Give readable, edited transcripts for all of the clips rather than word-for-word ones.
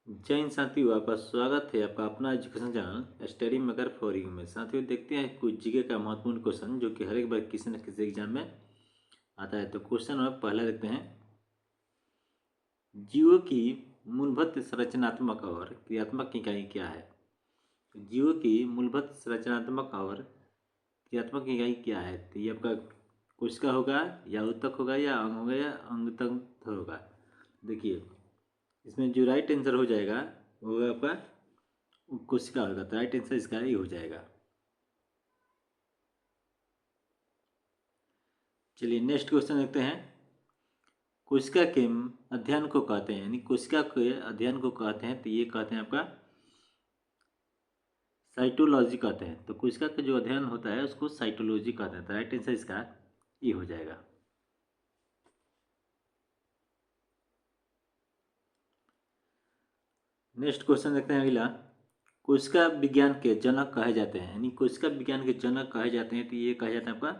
जय हिंद साथियों, आपका स्वागत है आपका अपना education channel study maker for you में। साथियों देखते हैं कुछ जीके का महत्वपूर्ण क्वेश्चन जो कि हर एक बार किसी न किसी एग्जाम में आता है। तो क्वेश्चन में पहला देखते हैं, जीवों की मूलभूत संरचनात्मक और क्रियात्मक इकाई क्या है। जीवों की मूलभूत संरचनात्मक और क्रियात्मक इकाई क्या है। तो ये आपका कोशिका होगा या उत्तक होगा या अंग होगा या अंग तंत्र होगा। देखिए इसमें जो राइट आंसर हो जाएगा वो होगा आपका कोशिका होगा। तो राइट आंसर इसका ही हो जाएगा। चलिए नेक्स्ट क्वेश्चन देखते हैं, कोशिका के अध्ययन को कहते हैं, यानी कोशिका के अध्ययन को कहते हैं। तो ये कहते हैं आपका साइटोलॉजी कहते हैं। तो कोशिका का जो अध्ययन होता है उसको साइटोलॉजी कहते हैं। तो राइट आंसर इसका ये हो जाएगा। नेक्स्ट क्वेश्चन देखते हैं अगला, कोशिका विज्ञान के जनक कहे जाते हैं, यानी कोशिका विज्ञान के जनक कहे जाते हैं। तो ये कहा जाता है आपका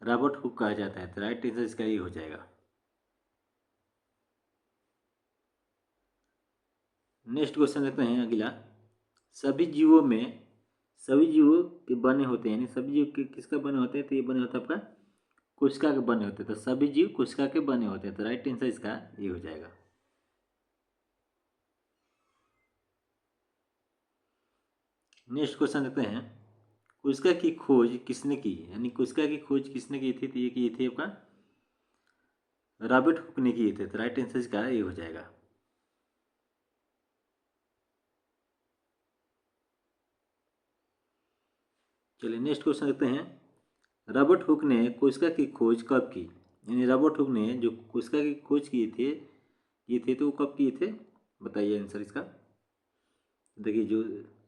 रॉबर्ट हुक कहा जाता है। तो राइट आंसर इसका ये हो जाएगा। नेक्स्ट क्वेश्चन देखते हैं अगला, सभी जीवों के बने होते हैं, यानी सभी जीव के किसका बने होते हैं। तो ये बने होते हैं आपका कोशिका के बने होते हैं। तो सभी जीव कोशिका के बने होते हैं। तो राइट आंसर इसका ये हो जाएगा। नेक्स्ट क्वेश्चन देखते हैं, कोशिका की खोज किसने की, यानी कोशिका की खोज किसने की थी। तो ये की थी आपका रॉबर्ट हुक ने किए थे। तो राइट आंसर इसका ये हो जाएगा। चलिए नेक्स्ट क्वेश्चन देखते हैं, रॉबर्ट हुक ने कोशिका की खोज कब की, यानी रॉबर्ट हुक ने जो कोशिका की खोज किए थे तो वो कब किए थे, बताइए आंसर इसका। देखिए जो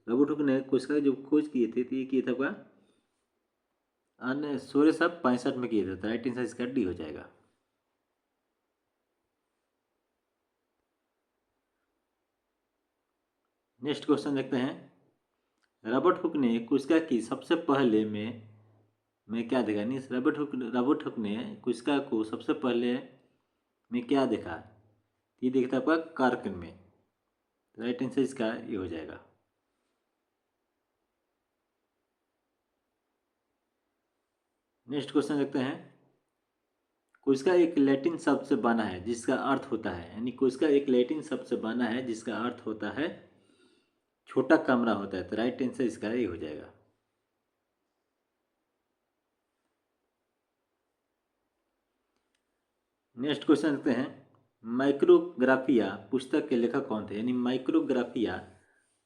रॉबर्ट हुक ने कोशिका की जो खोज किए थे तो ये किए थे आपका 1665 में किए थे। तो राइट आंसर इसका डी हो जाएगा। नेक्स्ट क्वेश्चन देखते हैं, रॉबर्ट हुक ने कोशिका की सबसे पहले में क्या देखा, यानी रॉबर्ट हुक ने कोशिका को सबसे पहले में क्या देखा। ये देखता आपका कार्कन में। राइट आंसर इसका ये हो जाएगा। नेक्स्ट क्वेश्चन देखते हैं, कोशिका एक लैटिन शब्द से बना है जिसका अर्थ होता है, यानी कोशिका एक लैटिन शब्द से बना है जिसका अर्थ होता है छोटा कमरा होता है। तो राइट आंसर इसका ये हो जाएगा। नेक्स्ट क्वेश्चन देखते हैं, माइक्रोग्राफिया पुस्तक के लेखक कौन थे, यानी माइक्रोग्राफिया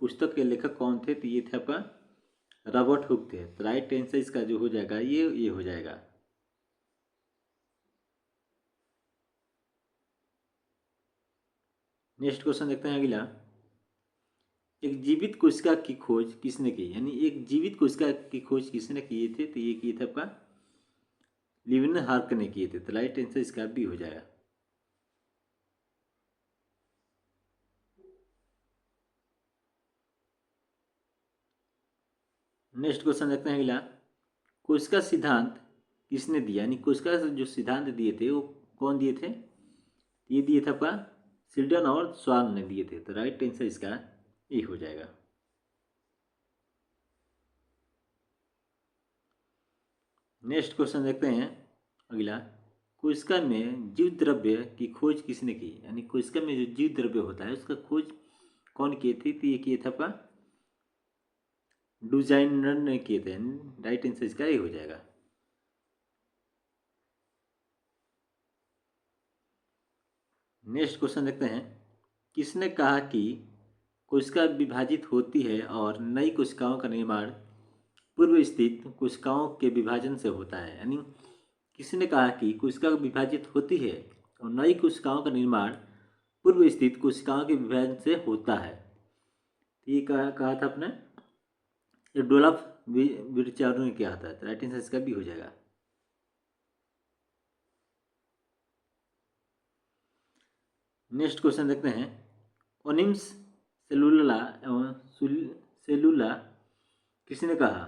पुस्तक के लेखक कौन थे। तो ये थे आपका रॉबर्ट हुक थे। तो राइट आंसर इसका जो हो जाएगा ये हो जाएगा। नेक्स्ट क्वेश्चन देखते हैं अगला, एक जीवित कोशिका की खोज किसने की, यानी एक जीवित कोशिका की खोज किसने किए थे। तो ये किए थे आपका लिविनहार्क ने किए थे। तो राइट आंसर इसका भी हो जाएगा। नेक्स्ट क्वेश्चन देखते हैं अगला, कोशिका सिद्धांत किसने दिया, यानी कोशिका जो सिद्धांत दिए थे वो कौन दिए थे। ये दिए थे आपका सिल्डन और स्वान ने दिए थे। तो राइट आंसर इसका ये हो जाएगा। नेक्स्ट क्वेश्चन देखते हैं अगला, कोशिका में जीव द्रव्य की खोज किसने की, यानी कोशिका में जो जीव द्रव्य होता है उसका खोज कौन किए थे। तो ये किए थे आपका डुजाइनर ने किए थे। राइट आंसर इसका ये हो जाएगा। नेक्स्ट क्वेश्चन देखते हैं, किसने कहा कि कोशिका विभाजित होती है और नई कोशिकाओं का निर्माण पूर्व स्थित कोशिकाओं के विभाजन से होता है, यानी किसने कहा कि कोशिका विभाजित होती है और नई कोशिकाओं का निर्माण पूर्व स्थित कोशिकाओं के विभाजन से होता है। तो ये कहा था आपने एडोल्फ विरचारो ने किया था। राइट आंसर इसका भी हो जाएगा। नेक्स्ट क्वेश्चन देखते हैं, ओनिम्स सेलुला एवं सेलुला किसने कहा,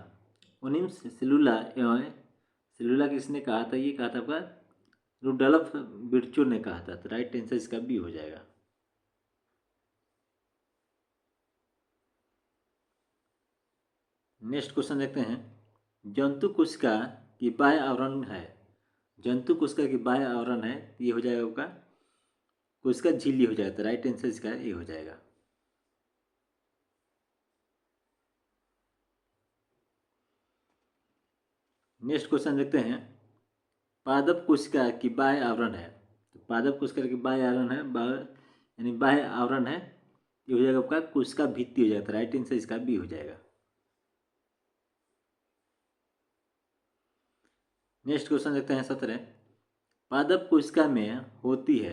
ओनिम्स सेलुला एवं सेलुला किसने कहा था। ये कहा था आपका रुडोल्फ विर्चो ने कहा था। तो राइट आंसर इसका भी हो जाएगा। नेक्स्ट क्वेश्चन देखते हैं, जंतु कोशिका की बाह्य आवरण है, जंतु कोशिका की बाह्य आवरण है, ये हो जाएगा आपका कोशिका झिल्ली हो जाएगा, तो राइट आंसर इसका ये हो जाएगा। नेक्स्ट क्वेश्चन देखते हैं, पादप कोशिका की बाह्य आवरण है, तो पादप कोशिका की बाह्य आवरण है, यानी बाह्य आवरण है, ये हो जाएगा आपका कोशिका भित्ति हो जाएगा, तो राइट आंसर इसका बी हो जाएगा। नेक्स्ट क्वेश्चन देखते हैं 17, पादप कोशिका में होती है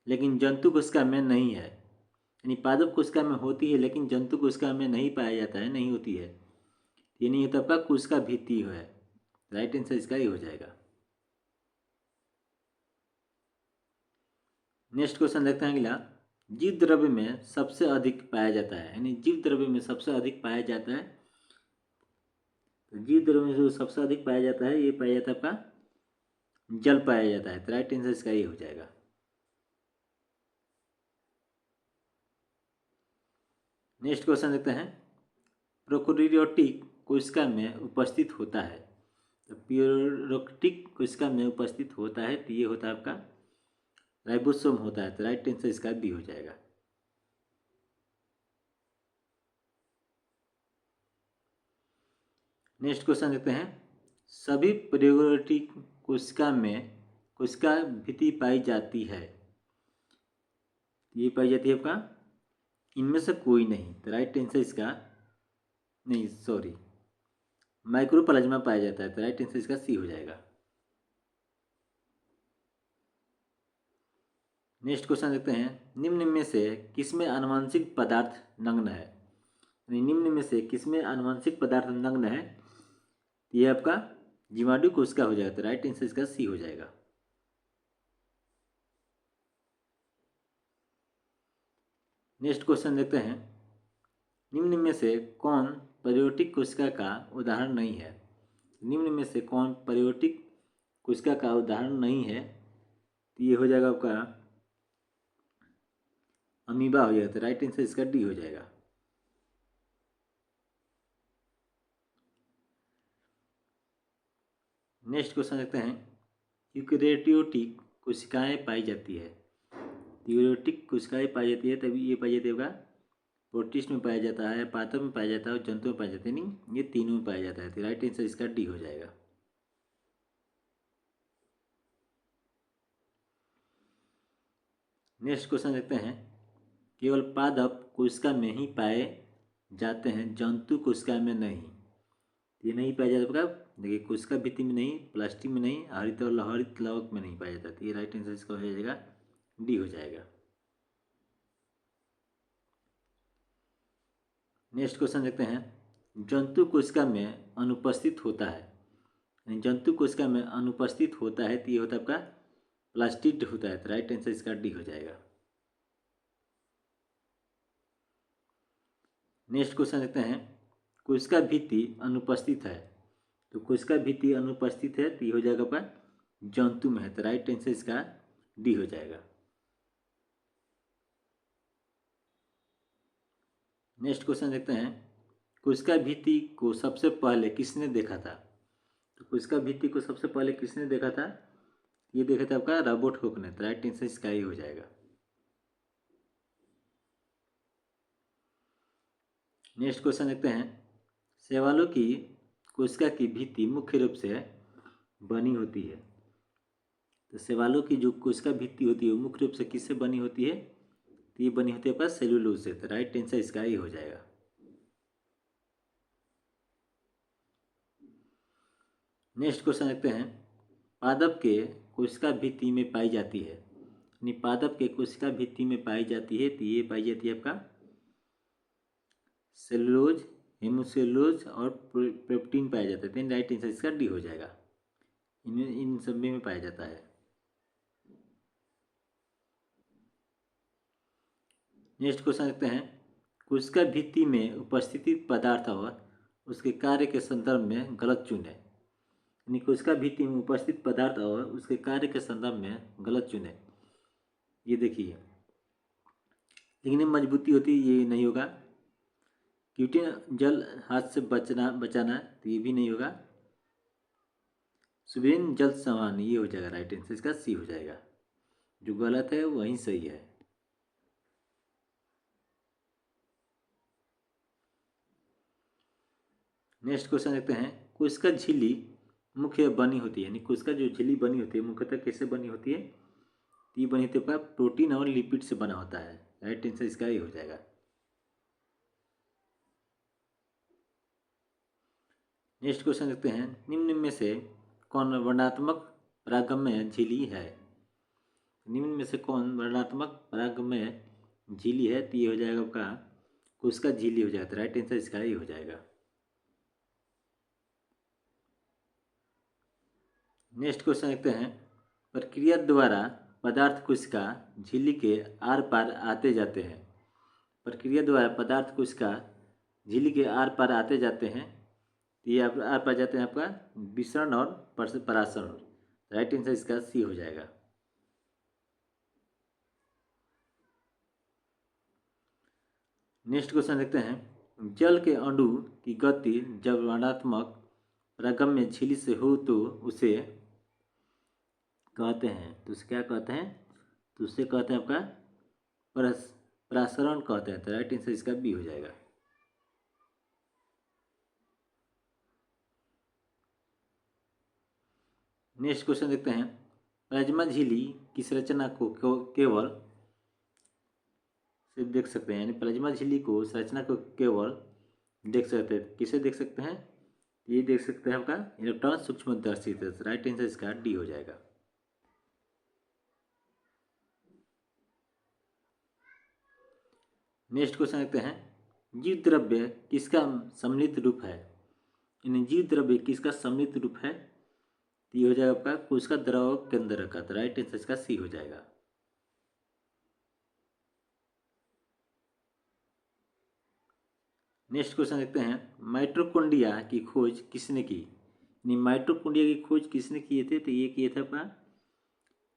लेकिन जंतु कोशिका में नहीं है, यानी पादप कोशिका में होती है लेकिन जंतु कोशिका में नहीं पाया जाता है, नहीं होती है, ये नहीं होता आपका कोशिका भित्ति है, राइट आंसर इसका ये हो जाएगा। नेक्स्ट क्वेश्चन देखते हैं अगला, जीव द्रव्य में सबसे अधिक पाया जाता है, यानी जीव द्रव्य में सबसे अधिक पाया जाता है, तो जीव द्रव्य में जो सबसे अधिक पाया जाता है ये पाया जाता है आपका जल पाया जाता है, तो राइट आंसर इसका ये हो जाएगा। नेक्स्ट क्वेश्चन देखते हैं, प्रोकैरियोटिक कोशिका में उपस्थित होता है, तो प्रोकैरियोटिक कोशिका में उपस्थित होता है, तो ये होता है आपका राइबोसोम होता है, तो राइट आंसर इसका बी हो जाएगा। नेक्स्ट क्वेश्चन देखते हैं, सभी प्रोकैरियोटिक कोशिका में कोशिका भित्ति पाई जाती है, ये पाई जाती है आपका इनमें से कोई नहीं, तो राइट आंसर इसका नहीं सॉरी माइक्रोप्लाज्मा पाया जाता है, तो राइट आंसर इसका सी हो जाएगा। नेक्स्ट क्वेश्चन देखते हैं, निम्न में से किसमें आनुवंशिक पदार्थ नग्न है, निम्न में से किसमें आनुवंशिक पदार्थ नग्न है, ये आपका जीवाणु कोशिका हो जाएगा, तो राइट आंसर इसका सी हो जाएगा। नेक्स्ट क्वेश्चन देखते हैं, निम्न में से कौन प्रोकैरियोटिक कोशिका का उदाहरण नहीं है, निम्न में से कौन प्रोकैरियोटिक कोशिका का उदाहरण नहीं है, तो ये हो जाएगा आपका अमीबा हो जाएगा, तो राइट आंसर इसका डी हो जाएगा। नेक्स्ट क्वेश्चन देखते हैं, यूकेरियोटिक कोशिकाएं पाई जाती है, यूकेरियोटिक कोशिकाएं पाई जाती है, तभी ये पाई जाती है प्रोटिस्ट में पाया जाता है, पादप में पाया जाता है और जंतु में पाया जाता है, नहीं ये तीनों में पाया जाता है, तो राइट आंसर इसका डी हो जाएगा। नेक्स्ट क्वेश्चन देखते हैं, केवल पादप कोशिका में ही पाए जाते हैं, जंतु कोशिका में नहीं, ये नहीं पाया जाता कब, देखिए कोशिका भित्ति में नहीं, प्लास्टिक में नहीं, हरित और हरित लवक में नहीं पाया जाता, तो ये राइट आंसर इसका हो जाएगा डी हो जाएगा। नेक्स्ट क्वेश्चन देखते हैं, जंतु कोशिका में अनुपस्थित होता है, यानी जंतु कोशिका में अनुपस्थित होता है, तो ये होता है आपका प्लास्टिड होता है, तो राइट आंसर इसका डी हो जाएगा। नेक्स्ट क्वेश्चन देखते हैं, कोशिका भित्ति अनुपस्थित है, तो कोशिका भित्ति अनुपस्थित है, तो ये हो जाएगा आपका जंतु में है, तो राइट आंसर इसका डी हो जाएगा। नेक्स्ट क्वेश्चन देखते हैं, कोशिका भित्ति को सबसे पहले किसने देखा था, तो कोशिका भित्ति को सबसे पहले किसने देखा था, ये देखा था आपका रॉबर्ट हुक ने, तो राइट आंसर इसका ही हो जाएगा। नेक्स्ट क्वेश्चन देखते हैं, शैवालों की कोशिका की भित्ति मुख्य रूप से बनी होती है, तो शैवालों की जो कोशिका भित्ति होती है वो मुख्य रूप से किससे बनी होती है, तो ये बनी होती है आपका सेलुलोज से, तो राइट आंसर इसका ही हो जाएगा। नेक्स्ट क्वेश्चन देखते हैं, पादप के कोशिका भित्ति में पाई जाती है, यानी पादप के कोशिका भित्ति में पाई जाती है, तो ये पाई जाती है आपका सेलुलोज, हेमोसेलुलोज और पेप्टिन पाया जाता है, तो राइट आंसर इसका डी हो जाएगा, इन सभी में पाया जाता है। नेक्स्ट क्वेश्चन देखते हैं, कोशिका भित्ति में उपस्थिति पदार्थ और उसके कार्य के संदर्भ में गलत चुने, यानी कोशिका भित्ति में उपस्थित पदार्थ और उसके कार्य के संदर्भ में गलत चुने, ये देखिए लिखने में मजबूती होती है, ये नहीं होगा, क्यूटी जल हाथ से बचाना, तो ये भी नहीं होगा। सुबेन जल समान, ये हो जाएगा राइट आंसर इसका सी हो जाएगा। जो गलत है वही सही है। नेक्स्ट क्वेश्चन देखते हैं, कोशिका झिल्ली मुख्य बनी होती है, यानी कोशिका जो झिल्ली बनी होती है मुख्यतः कैसे बनी होती है? ये बनी होती है प्रोटीन और लिपिड से बना होता है। राइट आंसर इसका ये हो जाएगा। नेक्स्ट क्वेश्चन देखते हैं, निम्न में से कौन वर्णात्मक परागमय झिल्ली है? निम्न में से कौन वर्णात्मक परागमय झिल्ली है? तो ये हो जाएगा आपका कोशिका झिल्ली हो जाएगा। राइट आंसर इसका ये हो जाएगा। नेक्स्ट क्वेश्चन देखते हैं, प्रक्रिया द्वारा पदार्थ कोशिका झिल्ली के आर पार आते जाते हैं। प्रक्रिया द्वारा पदार्थ कोशिका झिल्ली के आर पार आते जाते हैं, ये आर पार जाते हैं आपका विसरण और परासरण। राइट आंसर इसका सी हो जाएगा। नेक्स्ट क्वेश्चन देखते हैं, जल के अणु की गति जब ऋणात्मक परागम्य झिल्ली से हो तो उसे कहते हैं, तो उसे क्या कहते हैं? तो उसे कहते हैं आपका परासरण कहते हैं। तो राइट आंसर इसका बी हो जाएगा। नेक्स्ट क्वेश्चन देखते हैं, प्लाज्मा झिल्ली की संरचना को केवल से देख सकते हैं, यानी प्लाज्मा झिल्ली को संरचना को केवल देख सकते हैं। किसे देख सकते हैं? ये देख सकते हैं आपका इलेक्ट्रॉन सूक्ष्मदर्शी से। राइट आंसर इसका डी हो जाएगा। नेक्स्ट क्वेश्चन देखते हैं, जीव द्रव्य किसका सम्मिलित रूप है? यानी जीव द्रव्य किसका सम्मिलित रूप है? तो ये हो जाएगा आपका कोशिका द्रव केंद्र का। तो राइट आंसर इसका सी हो जाएगा। नेक्स्ट क्वेश्चन देखते हैं, माइटोकॉन्ड्रिया की खोज किसने की? यानी माइटोकॉन्ड्रिया की खोज किसने किए थे? तो ये किए थे आपका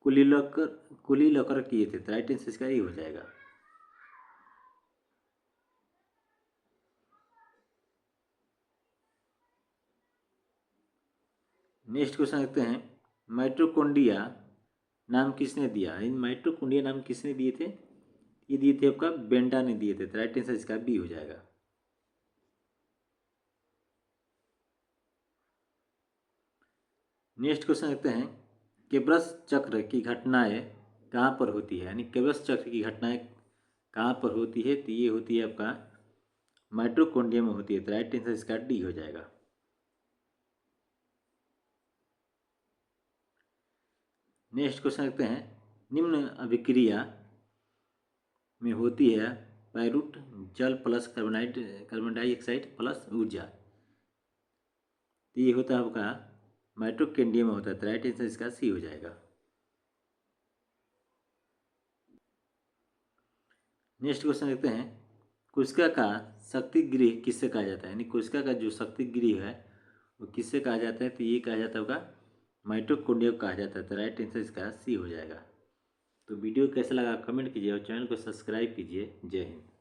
कुलिलकर किए थे। तो राइट आंसर इसका ये हो जाएगा। नेक्स्ट क्वेश्चन देखते हैं, माइटोकॉन्ड्रिया नाम किसने दिया? इन माइटोकॉन्ड्रिया नाम किसने दिए थे? ये दिए थे आपका बेंडा ने दिए थे। तो राइट आंसर इसका बी हो जाएगा। नेक्स्ट क्वेश्चन देखते हैं, केब्रस चक्र की घटनाएं कहाँ पर होती है? यानी केब्रस चक्र की घटनाएं कहाँ पर होती है? तो ये होती है आपका माइटोकॉन्ड्रिया में होती है। तो राइट आंसर इसका डी हो जाएगा। नेक्स्ट क्वेश्चन देखते हैं, निम्न अभिक्रिया में होती है पायरूट जल प्लस कार्बन डाइऑक्साइड प्लस ऊर्जा। तो ये होता है आपका माइटोकॉन्ड्रिया में होता है। तो राइट आंसर इसका सी हो जाएगा। नेक्स्ट क्वेश्चन देखते हैं, कोशिका का शक्ति गृह किससे कहा जाता है? यानी कोशिका का जो शक्ति गृह है वो किससे कहा जाता है? तो ये कहा जाता होगा माइटोकॉन्ड्रिया को कहा जाता है। तो राइट आंसर इसका सी हो जाएगा। तो वीडियो कैसा लगा कमेंट कीजिए और चैनल को सब्सक्राइब कीजिए। जय हिंद।